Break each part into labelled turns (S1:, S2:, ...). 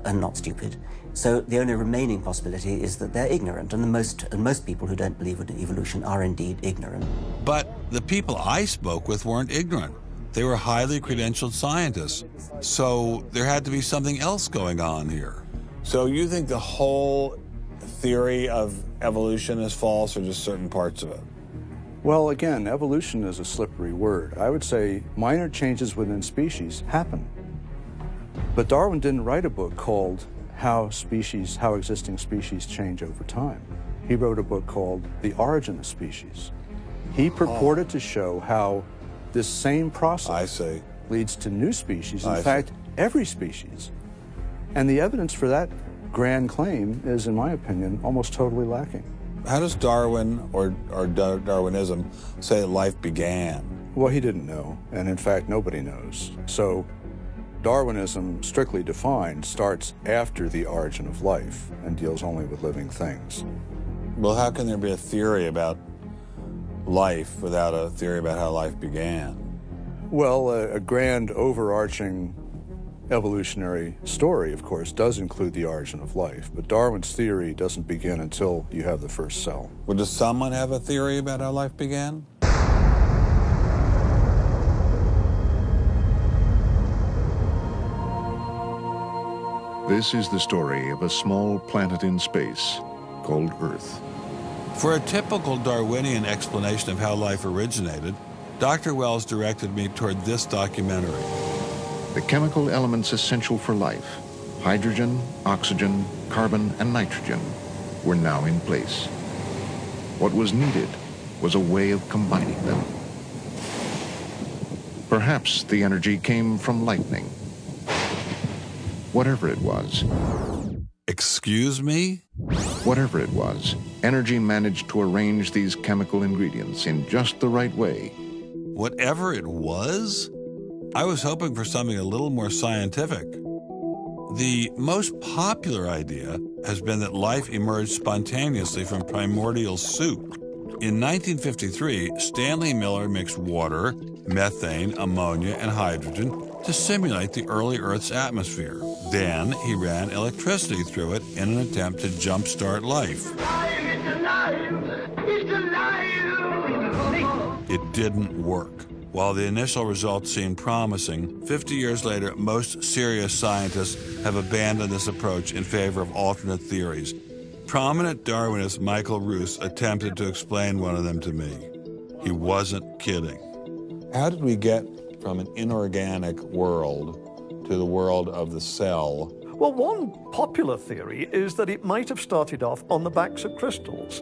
S1: and not stupid. So the only remaining possibility is that they're ignorant, and most people who don't believe in evolution are indeed ignorant.
S2: But the people I spoke with weren't ignorant. They were highly credentialed scientists. So there had to be something else going on here.
S3: So you think the whole theory of evolution is false, or just certain parts of it?
S4: Well, again, evolution is a slippery word. I would say minor changes within species happen. But Darwin didn't write a book called How Existing Species Change Over Time. He wrote a book called The Origin of Species. He purported to show how this same process leads to new species, in fact, every species. And the evidence for that grand claim is, in my opinion, almost totally lacking.
S3: How does Darwin or Darwinism say life began?
S4: Well, he didn't know, and in fact, nobody knows. So Darwinism, strictly defined, starts after the origin of life and deals only with living things.
S3: Well, how can there be a theory about life without a theory about how life began?
S4: Well, a grand overarching evolutionary story, of course, does include the origin of life, but Darwin's theory doesn't begin until you have the first cell.
S3: Well, does someone have a theory about how life began?
S5: This is the story of a small planet in space called Earth.
S2: For a typical Darwinian explanation of how life originated, Dr. Wells directed me toward this documentary.
S5: The chemical elements essential for life, hydrogen, oxygen, carbon, and nitrogen, were now in place. What was needed was a way of combining them. Perhaps the energy came from lightning. Whatever it was.
S2: Excuse me?
S5: Whatever it was, energy managed to arrange these chemical ingredients in just the right way.
S2: Whatever it was? I was hoping for something a little more scientific. The most popular idea has been that life emerged spontaneously from primordial soup. In 1953, Stanley Miller mixed water, methane, ammonia, and hydrogen to simulate the early Earth's atmosphere. Then he ran electricity through it in an attempt to jumpstart life.
S6: It's alive! It's alive!
S2: It didn't work. While the initial results seemed promising, 50 years later, most serious scientists have abandoned this approach in favor of alternate theories. Prominent Darwinist Michael Roos attempted to explain one of them to me. He wasn't kidding.
S3: How did we get from an inorganic world to the world of the cell?
S7: Well, one popular theory is that it might have started off on the backs of crystals.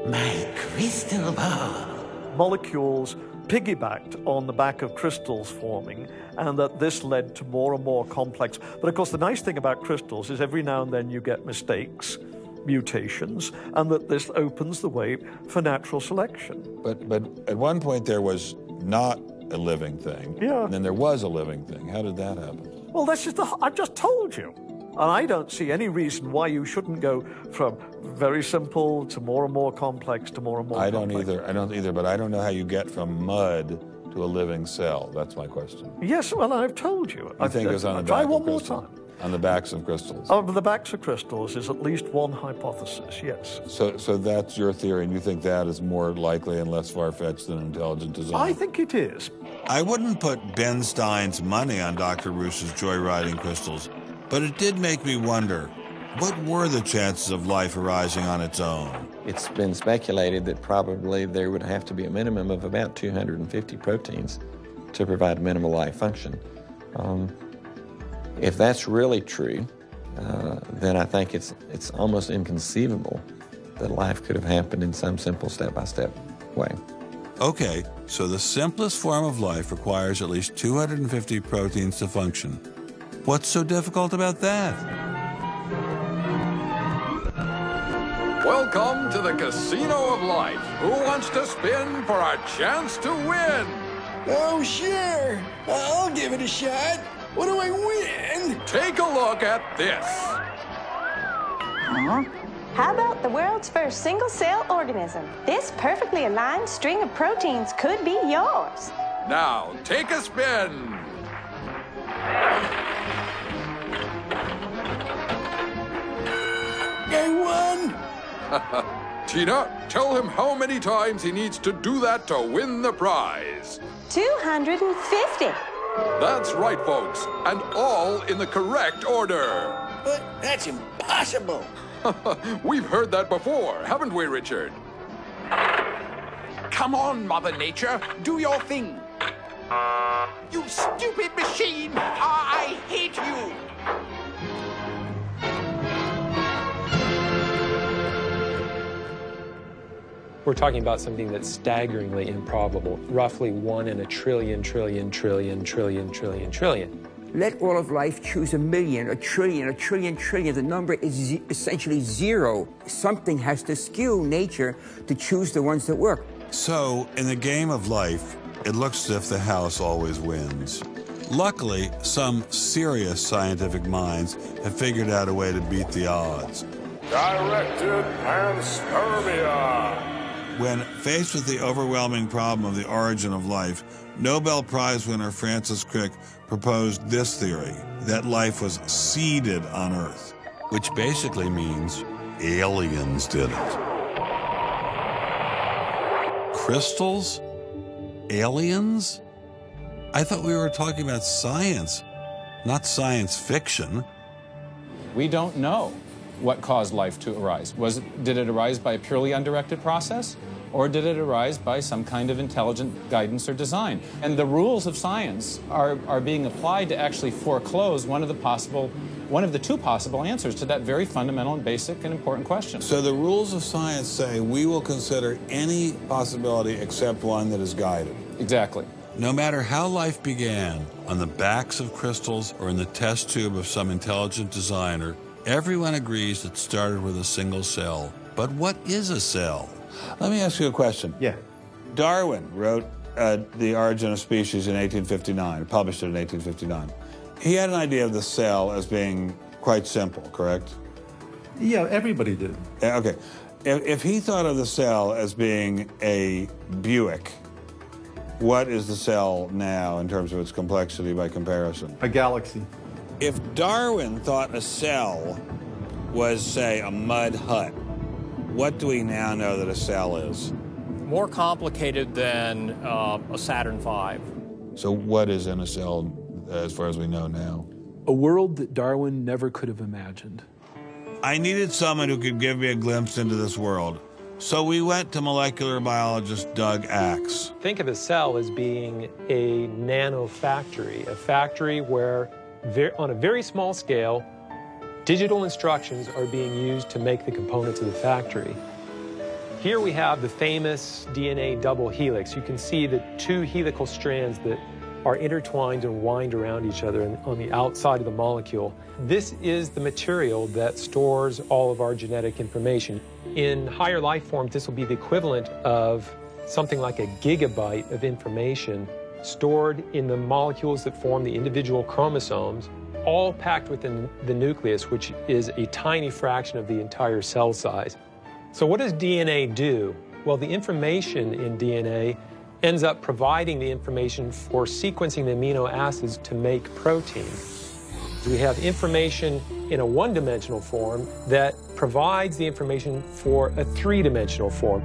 S6: My crystal ball.
S7: Molecules piggybacked on the back of crystals forming, and that this led to more and more complex. But of course, the nice thing about crystals is every now and then you get mistakes, mutations, and that this opens the way for natural selection.
S3: But at one point there was not a living thing, and then there was a living thing. How did that happen?
S7: Well, that's just I've just told you. And I don't see any reason why you shouldn't go from very simple to more and more complex to more and more complex.
S3: I don't either, but I don't know how you get from mud to a living cell. That's my question.
S7: Yes, well, I've told you.
S3: I think it was on the back of crystals. On the backs of crystals.
S7: On the backs of crystals is at least one hypothesis, yes.
S3: So that's your theory, and you think that is more likely and less far-fetched than intelligent design?
S7: I think it is.
S2: I wouldn't put Ben Stein's money on Dr. Roos's joyriding crystals, but it did make me wonder, what were the chances of life arising on its own?
S8: It's been speculated that probably there would have to be a minimum of about 250 proteins to provide a minimal life function. If that's really true, then I think it's almost inconceivable that life could have happened in some simple step-by-step way.
S2: Okay, so the simplest form of life requires at least 250 proteins to function. What's so difficult about that?
S9: Welcome to the Casino of Life. Who wants to spin for a chance to win?
S10: Oh, sure. I'll give it a shot. What do I win?
S9: Take a look at this.
S11: Huh? How about the world's first single-cell organism? This perfectly aligned string of proteins could be yours.
S9: Now, take a spin.
S10: I won!
S9: Tina, tell him how many times he needs to do that to win the prize.
S11: 250.
S9: That's right, folks, and all in the correct order.
S10: But that's impossible.
S9: We've heard that before, haven't we, Richard?
S12: Come on, Mother Nature, do your thing. You stupid machine! I hate you!
S13: We're talking about something that's staggeringly improbable, roughly 1 in a trillion, trillion, trillion, trillion, trillion, trillion.
S14: Let all of life choose a million, a trillion, trillion. The number is essentially zero. Something has to skew nature to choose the ones that work.
S2: So, in the game of life, it looks as if the house always wins. Luckily, some serious scientific minds have figured out a way to beat the odds.
S15: Directed panspermia.
S2: When faced with the overwhelming problem of the origin of life, Nobel Prize winner Francis Crick proposed this theory, that life was seeded on Earth, which basically means aliens did it. Crystals? Aliens? I thought we were talking about science, not science fiction.
S16: We don't know what caused life to arise. Did it arise by a purely undirected process? Or did it arise by some kind of intelligent guidance or design? And the rules of science are being applied to actually foreclose one of the two possible answers to that very fundamental and basic and important question.
S2: So the rules of science say we will consider any possibility except one that is guided.
S16: Exactly.
S2: No matter how life began, on the backs of crystals or in the test tube of some intelligent designer, everyone agrees it started with a single cell. But what is a cell? Let me ask you a question.
S4: Yeah.
S2: Darwin wrote The Origin of Species in 1859, published it in 1859. He had an idea of the cell as being quite simple, correct?
S4: Yeah, everybody did.
S2: Okay. If he thought of the cell as being a Buick, what is the cell now in terms of its complexity by comparison?
S4: A galaxy.
S2: If Darwin thought a cell was, say, a mud hut, what do we now know that a cell is?
S17: More complicated than a Saturn V.
S2: So what is in a cell as far as we know now?
S18: A world that Darwin never could have imagined.
S2: I needed someone who could give me a glimpse into this world. So we went to molecular biologist Doug Axe.
S13: Think of a cell as being a nanofactory, a factory where, on a very small scale, digital instructions are being used to make the components of the factory. Here we have the famous DNA double helix. You can see the two helical strands that are intertwined and wind around each other on the outside of the molecule. This is the material that stores all of our genetic information. In higher life forms, this will be the equivalent of something like a gigabyte of information stored in the molecules that form the individual chromosomes, all packed within the nucleus, which is a tiny fraction of the entire cell size. So what does DNA do? Well, the information in DNA ends up providing the information for sequencing the amino acids to make protein. We have information in a one-dimensional form that provides the information for a three-dimensional form.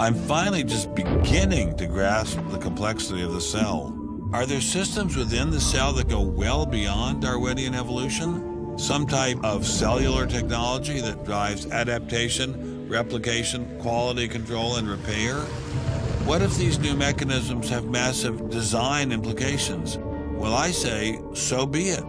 S2: I'm finally just beginning to grasp the complexity of the cell. Are there systems within the cell that go well beyond Darwinian evolution? Some type of cellular technology that drives adaptation, replication, quality control, and repair? What if these new mechanisms have massive design implications? Well, I say, so be it.